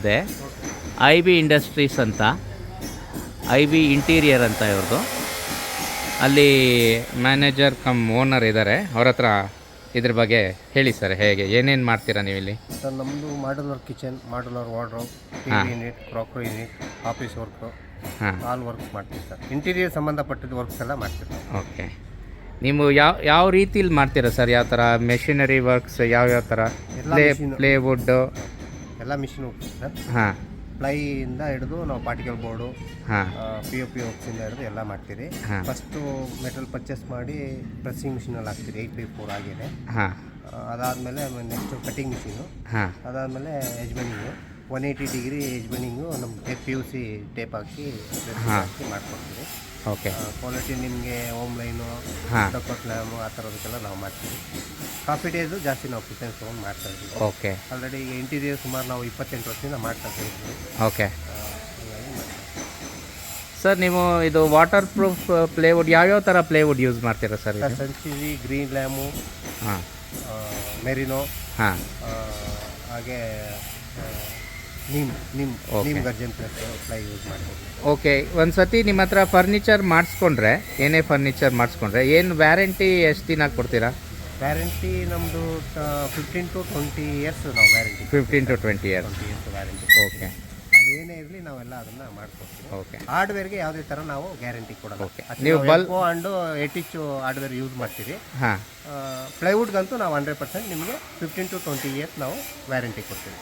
ಮಾಡಿದೆ. IB industries ಅಂತ, IB interior ಅಂತ ಇವ್ರದ್ದು. ಅಲ್ಲಿ ಮ್ಯಾನೇಜರ್ ಕಮ್ ಓನರ್ ಇದ್ದಾರೆ. ಅವ್ರ ಹತ್ರ ಇದ್ರ ಬಗ್ಗೆ ಹೇಳಿ ಸರ್, ಹೇಗೆ ಏನೇನು ಮಾಡ್ತೀರಾ ನೀವು ಇಲ್ಲಿ? ಸರ್, ನಮ್ಮದು modular kitchen, modular wardrobe, unit, crockery unit, office work, all works ಮಾಡ್ತೀವಿ ಸರ್. ಇಂಟೀರಿಯರ್ ಸಂಬಂಧಪಟ್ಟಿದ್ದ ವರ್ಕ್ಸ್ ಎಲ್ಲ ಮಾಡ್ತೀವಿ. ಓಕೆ. ನೀವು ಯಾವ ರೀತಿಲಿ ಮಾಡ್ತೀರಾ ಸರ್? ಯಾವ ಥರ ಮೆಷಿನರಿ ವರ್ಕ್ಸ್, ಯಾವ ಥರ? ಪ್ಲೇವುಡ್ಡು ಎಲ್ಲ ಮಿಷಿನ್ ಹೋಗ್ತೀವಿ ಸರ್. ಹಾಂ. ಪ್ಲೈಯಿಂದ ಹಿಡಿದು ನಾವು ಪಾರ್ಟಿಕಲ್ ಬೋರ್ಡು, ಹಾಂ, POP ವರ್ಕ್ಸಿಂದ ಹಿಡಿದು ಎಲ್ಲ ಮಾಡ್ತೀರಿ. ಫಸ್ಟು ಮೆಟಲ್ ಪರ್ಚೇಸ್ ಮಾಡಿ ಪ್ರೆಸ್ಸಿಂಗ್ ಮಿಷಿನಲ್ಲಿ ಹಾಕ್ತೀರಿ 8x4 ಆಗಿದೆ. ಹಾಂ. ಅದಾದಮೇಲೆ ನೆಕ್ಸ್ಟು ಕಟಿಂಗ್ ಮಿಷಿನು. ಹಾಂ. ಅದಾದಮೇಲೆ ಎಜ್ಬೆಂಡಿಂಗು 180 ಡಿಗ್ರಿ ಎಜ್ಬೆಂಡಿಂಗು ನಮ್ಗೆ PUC ಟೇಪ್ ಹಾಕಿ ಮಾಡ್ಕೊಡ್ತೀವಿ. ಓಕೆ. ಕ್ವಾಲಿಟಿ ನಿಮಗೆ ಹೋಮ್ ಲೈನು, ಲ್ಯಾಮು ಆ ಥರದಕ್ಕೆಲ್ಲ ನಾವು ಮಾಡ್ತೀವಿ. ಕಾಫಿ ಡೇಸು ಜಾಸ್ತಿ ನಾವು ಪ್ರಿಫರೆನ್ಸ್ ತೊಗೊಂಡು ಮಾಡ್ತಾ ಇದ್ದೀವಿ. ಓಕೆ. ಆಲ್ರೆಡಿ ಈಗ ಇಂಟೀರಿಯರ್ ಸುಮಾರು ನಾವು 28 ವರ್ಷದಿಂದ ಮಾಡ್ತಾ ಇದ್ದೀವಿ. ಓಕೆ ಸರ್, ನೀವು ಇದು ವಾಟರ್ ಪ್ರೂಫ್ ಪ್ಲೇವುಡ್ ಯಾವ್ಯಾವ ಥರ ಪ್ಲೇವುಡ್ ಯೂಸ್ ಮಾಡ್ತೀರಾ ಸರ್? ಸನ್ಸಿವಿ, ಗ್ರೀನ್ ಲ್ಯಾಮು, ಹಾಂ, ಮೆರಿನೋ, ಹಾಂ, ಹಾಗೆ ನೀಮ್ ಗರ್ಜನ್ ಪ್ಲೈ ಯೂಸ್ ಮಾಡ್ತೀವಿ. ಓಕೆ. ಒಂದು ಸತಿ ನಿಮ್ಮ ಹತ್ರ ಫರ್ನಿಚರ್ ಮಾಡಿಸ್ಕೊಂಡ್ರೆ, ಏನೇ ಫರ್ನಿಚರ್ ಮಾಡಿಸ್ಕೊಂಡ್ರೆ ಏನು ವ್ಯಾರಂಟಿ ಎಷ್ಟು ದಿನ ಕೊಡ್ತೀರಾ? ವ್ಯಾರಂಟಿ ನಮ್ಮದು 15 to 20 ಇಯರ್ಸ್ ನಾವು warranty. 15 to 20 years warranty. Okay. ಅದೇನೇ ಇರಲಿ ನಾವೆಲ್ಲ ಅದನ್ನು ಮಾಡ್ಕೊಡ್ತೀವಿ. ಓಕೆ. ಹಾರ್ಡ್ವೇರ್ಗೆ ಯಾವುದೇ ಥರ ನಾವು ಗ್ಯಾರಂಟಿ ಕೊಡೋಲ್ಲ. ಓಕೆ. ನೀವು bulb and 8 inch hardware use ಮಾಡ್ತೀವಿ. ಹಾಂ. ಪ್ಲೈವುಡ್ಗಂತೂ ನಾವು 100% ನಿಮಗೆ 15 to 20 ಇಯರ್ಸ್ ನಾವು ವ್ಯಾರಂಟಿ ಕೊಡ್ತೀವಿ.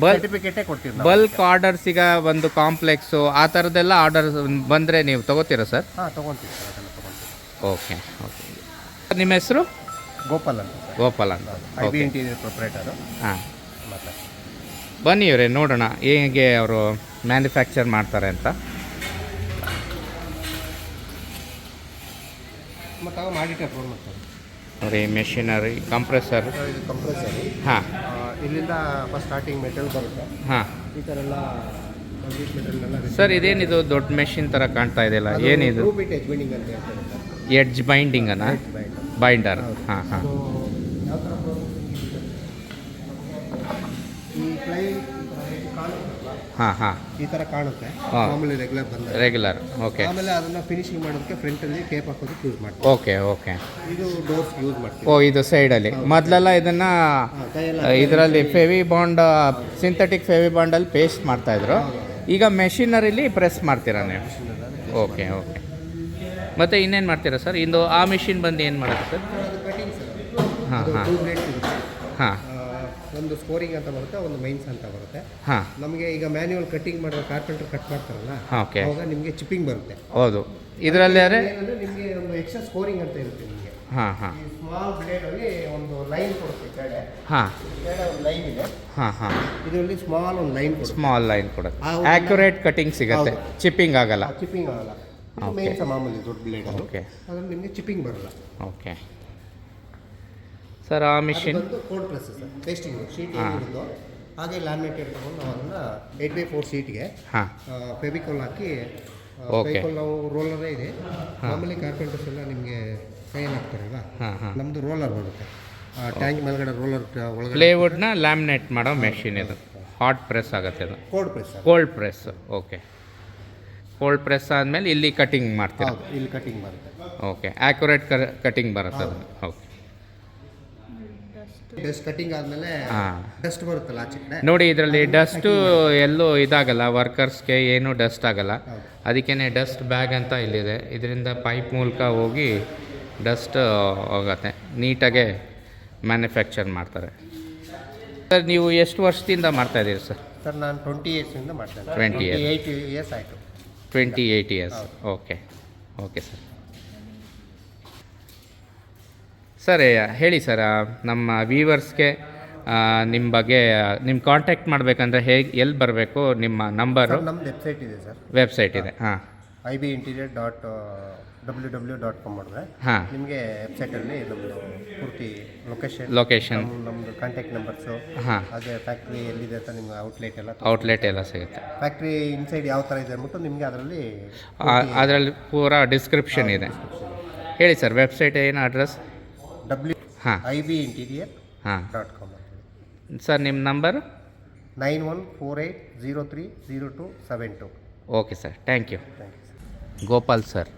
ಸರ್ಟಿಫಿಕೇಟೇ ಕೊಡ್ತೀವಿ. ಬಲ್ಕ್ ಆರ್ಡರ್ಸಿಗ ಒಂದು ಕಾಂಪ್ಲೆಕ್ಸು ಆ ಥರದ್ದೆಲ್ಲ ಆರ್ಡರ್ ಬಂದರೆ ನೀವು ತೊಗೋತೀರಾ ಸರ್? ಹಾಂ, ತೊಗೊತೀವಿ ಸರ್, ಅದನ್ನು ತೊಗೊತೀವಿ. ಓಕೆ. ಓಕೆ. ನಿಮ್ಮ ಹೆಸರು? ಗೋಪಾಲ್ ಅಂತ. ಗೋಪಾಲ್ ಅಂತ, IB ಇಂಟೀರಿಯರ್ ಪ್ರೊಪ್ರೈಟರು. ಹಾಂ. ಬನ್ನಿ ಇವರೇ ನೋಡೋಣ ಹೇಗೆ ಅವರು ಮ್ಯಾನುಫ್ಯಾಕ್ಚರ್ ಮಾಡ್ತಾರೆ ಅಂತ. ಮತ್ತು ಮಾಡಿಟರ್ ಫೋನ್ ಮಾಡ್ತಾರೆ ನೋಡಿ. Machinery, compressor. ಇದು ಕಂಪ್ರೆಸರ್. ಹಾಂ. ಇಲ್ಲಿಂದ ಫಸ್ಟ್ ಸ್ಟಾರ್ಟಿಂಗ್ ಮೆಟಲ್ ಬರುತ್ತೆ. ಹಾಂ. ಈ ಥರ ಎಲ್ಲ ಮೆಟಲ್ನೆಲ್ಲ. ಸರ್, ಇದೇನಿದು ದೊಡ್ಡ ಮೆಷಿನ್ ಥರ ಕಾಣ್ತಾ ಇದೆಯಲ್ಲ, ಏನಿದು? ಎಡ್ಜ್ ಬೈಂಡಿಂಗ್ ಅಂತ ಹೇಳ್ತಾರೆ ಸರ್. ಎಡ್ಜ್ ಬೈಂಡಿಂಗನ? ಬೈಂಡರ್. ಹಾಂ, ಹಾಂ. ಯಾವ ಥರ ಈ ಪ್ಲೈ ಹಾಂ, ಹಾಂ, ಈ ಥರ ಕಾಣುತ್ತೆ ಮಾಮೂಲಿ ರೆಗ್ಯುಲರ್ ಬಂದ ರೆಗ್ಯುಲರ್. ಓಕೆ. ಆಮೇಲೆ ಅದನ್ನು ಫಿನಿಶಿಂಗ್ ಮಾಡೋದಕ್ಕೆ ಫ್ರಂಟಲ್ಲಿ ಟೇಪ್ ಹಾಕೋದಕ್ಕೆ ಯೂಸ್ ಮಾಡ್ತೀವಿ. ಓಕೆ. ಓಕೆ. ಇದು ಡೋರ್ಸ್ ಯೂಸ್ ಮಾಡ್ತೀವಿ. ಓ, ಇದು ಸೈಡಲ್ಲಿ ಮೊದಲೆಲ್ಲ ಇದನ್ನು ಇದರಲ್ಲಿ ಫೆವಿ ಬಾಂಡ್, ಸಿಂಥೆಟಿಕ್ ಫೆವಿ ಬಾಂಡಲ್ಲಿ ಪೇಸ್ಟ್ ಮಾಡ್ತಾಯಿದ್ರು. ಈಗ ಮೆಷಿನರಿಲಿ ಪ್ರೆಸ್ ಮಾಡ್ತೀರಾ ನೀವು? ಓಕೆ. ಓಕೆ. ಮತ್ತು ಇನ್ನೇನು ಮಾಡ್ತೀರಾ ಸರ್? ಇಂದು ಆ ಮಿಷಿನ್ ಬಂದು ಏನು ಮಾಡುತ್ತೆ ಸರ್? Cutting sir. ಹಾಂ, ಹಾಂ, ಹಾಂ. ಒಂದು ಸ್ಕೋರಿಂಗ್ ಅಂತ ಬರುತ್ತೆ, ಒಂದು ಮೈನ್ಸ್ ಅಂತ ಬರುತ್ತೆ. ಹಾಂ. ನಮಗೆ ಈಗ ಮ್ಯಾನ್ಯುವಲ್ ಕಟಿಂಗ್ ಮಾಡೋ ಕಾರ್ಪೆಂಟರ್ ಕಟ್ ಮಾಡ್ತಾರಲ್ಲ, ಓಕೆ, ಅವಾಗ ನಿಮಗೆ ಚಿಪ್ಪಿಂಗ್ ಬರುತ್ತೆ. ಹೌದು. ಇದರಲ್ಲಿ ಏನಂದರೆ ನಿಮಗೆ ಒಂದು ಎಕ್ಸ್ಟ್ರಾ ಸ್ಕೋರಿಂಗ್ ಅಂತ ಇರುತ್ತೆ ನಿಮಗೆ. ಹಾಂ, ಹಾಂ. ಈ ಸ್ಮಾಲ್ ಬ್ಲೇಡಲ್ಲಿ ಒಂದು ಲೈನ್ ಕೊಡುತ್ತೆ ಕೆಳಗಡೆ. ಹಾಂ. ಕೆಳಗಡೆ ಒಂದು ಲೈನ್ ಇದೆ. ಹಾಂ, ಹಾಂ. ಇದರಲ್ಲಿ ಸ್ಮಾಲ್ ಒಂದು ಲೈನ್ ಕೊಡುತ್ತೆ. ಸ್ಮಾಲ್ ಲೈನ್ ಕೊಡುತ್ತೆ. ಆ್ಯಕ್ಯುರೇಟ್ ಕಟಿಂಗ್ ಸಿಗುತ್ತೆ, ಚಿಪ್ಪಿಂಗ್ ಆಗಲ್ಲ. ಚಿಪ್ಪಿಂಗ್ ಆಗಲ್ಲ. ಮೇನ್ಸ್ ಮಾಮೂಲಿ ದೊಡ್ಡ ಬ್ಲೇಡ್. ಓಕೆ. ಅದ್ರಲ್ಲಿ ನಿಮಗೆ ಚಿಪ್ಪಿಂಗ್ ಬರಲ್ಲ. Okay sir. ಆ machine cold press sir. Pasting sheet ಏನಿರುತ್ತೋ ಹಾಗೆ ಲ್ಯಾಮಿನೇಟೆಡ್ ತಗೊಂಡು ನಾವು ಅದನ್ನು 8x4 ಶೀಟ್ಗೆ ಫೆವಿಕಾಲ್ ಹಾಕಿ, ಫೆವಿಕಾಲ್ ನಾವು ರೋಲರೇ ಇದೆ. ಮಾಮೂಲಿ ಕಾರ್ಪೆಂಟರ್ಸ್ ಎಲ್ಲ ನಿಮಗೆ ಕೈಯಲ್ಲಿ ಹಾಕ್ತಾರಲ್ಲ, ನಮ್ಮದು ರೋಲರ್ ಬರುತ್ತೆ. ಟ್ಯಾಂಕ್ ಮೇಲ್ಗಡೆ ರೋಲರ್ ಒಳಗಡೆ ಪ್ಲೇವುಡ್ನ ಲ್ಯಾಮಿನೇಟ್ ಮಾಡೋ ಮೆಷಿನ್ ಇದು. ಹಾಟ್ ಪ್ರೆಸ್ ಆಗುತ್ತೆ ಅದು. Cold press. Cold press. Okay. Cold press ಆದಮೇಲೆ ಇಲ್ಲಿ ಕಟಿಂಗ್ ಮಾಡ್ತೀರಾ? ಇಲ್ಲಿ ಕಟಿಂಗ್ ಬರುತ್ತೆ. ಓಕೆ. ಆ್ಯಕ್ಯುರೇಟ್ ಕಟಿಂಗ್ ಬರುತ್ತೆ ಅದು. ಓಕೆ. ಡಸ್ಟ್ ಕಟಿಂಗ್ ಆದಮೇಲೆ ಡಸ್ಟ್ ಬರುತ್ತಲ್ಲ ಆಚೆ ಕಡೆ. ನೋಡಿ, ಇದರಲ್ಲಿ ಡಸ್ಟು ಎಲ್ಲೂ ಇದಾಗಲ್ಲ, ವರ್ಕರ್ಸ್ಗೆ ಏನೂ ಡಸ್ಟ್ ಆಗಲ್ಲ. ಅದಕ್ಕೇ ಡಸ್ಟ್ ಬ್ಯಾಗ್ ಅಂತ ಇಲ್ಲಿದೆ. ಇದರಿಂದ ಪೈಪ್ ಮೂಲಕ ಹೋಗಿ ಡಸ್ಟ್ ಹೋಗುತ್ತೆ. ನೀಟಾಗೆ ಮ್ಯಾನುಫ್ಯಾಕ್ಚರ್ ಮಾಡ್ತಾರೆ. ಸರ್, ನೀವು ಎಷ್ಟು ವರ್ಷದಿಂದ ಮಾಡ್ತಾಯಿದ್ದೀರಿ ಸರ್? ಸರ್, ನಾನು 20 ಇಯರ್ಸಿಂದ ಮಾಡ್ತಾಯಿದ್ದೆ. 28 ಇಯರ್ಸ್ ಆಯಿತು. 28 years. Okay. Okay sir. Sir, ಹೇಳಿ ಸರ್, ನಮ್ಮ ವ್ಯೂವರ್ಸ್ಗೆ ನಿಮ್ಮ ಬಗ್ಗೆ, ನಿಮ್ಮ ಕಾಂಟ್ಯಾಕ್ಟ್ ಮಾಡಬೇಕಂದ್ರೆ ಹೇಗೆ, ಎಲ್ಲಿ ಬರಬೇಕು? ನಿಮ್ಮ ನಂಬರು? ನಮ್ಮದು ವೆಬ್ಸೈಟ್ ಇದೆ ಸರ್. ವೆಬ್ಸೈಟ್ ಇದೆ. ಹಾಂ. ibinterior.www.com ಮಾಡಿದ್ರೆ ನಿಮಗೆ ವೆಬ್ಸೈಟಲ್ಲಿ ನಮ್ಮದು ಪೂರ್ತಿ ಲೊಕೇಶನ್, ನಮ್ಮದು ಕಾಂಟ್ಯಾಕ್ಟ್ ನಂಬರ್ಸು, ಹಾಗೆ ಫ್ಯಾಕ್ಟ್ರಿ ಎಲ್ಲಿದೆ ಅಂತ ನಿಮ್ಗೆ ಔಟ್ಲೆಟ್ ಎಲ್ಲ ಸಿಗುತ್ತೆ. ಫ್ಯಾಕ್ಟ್ರಿ ಇನ್ಸೈಡ್ ಯಾವ ಥರ ಇದೆ ಅಂದ್ಬಿಟ್ಟು ನಿಮಗೆ ಅದರಲ್ಲಿ ಪೂರಾ ಡಿಸ್ಕ್ರಿಪ್ಷನ್ ಇದೆ. ಹೇಳಿ ಸರ್, ವೆಬ್ಸೈಟ್ ಏನು ಅಡ್ರೆಸ್? ibinterior.com. ಸರ್, ನಿಮ್ಮ number? 9148030272. Okay sir, thank you. Thank you sir. Gopal sir.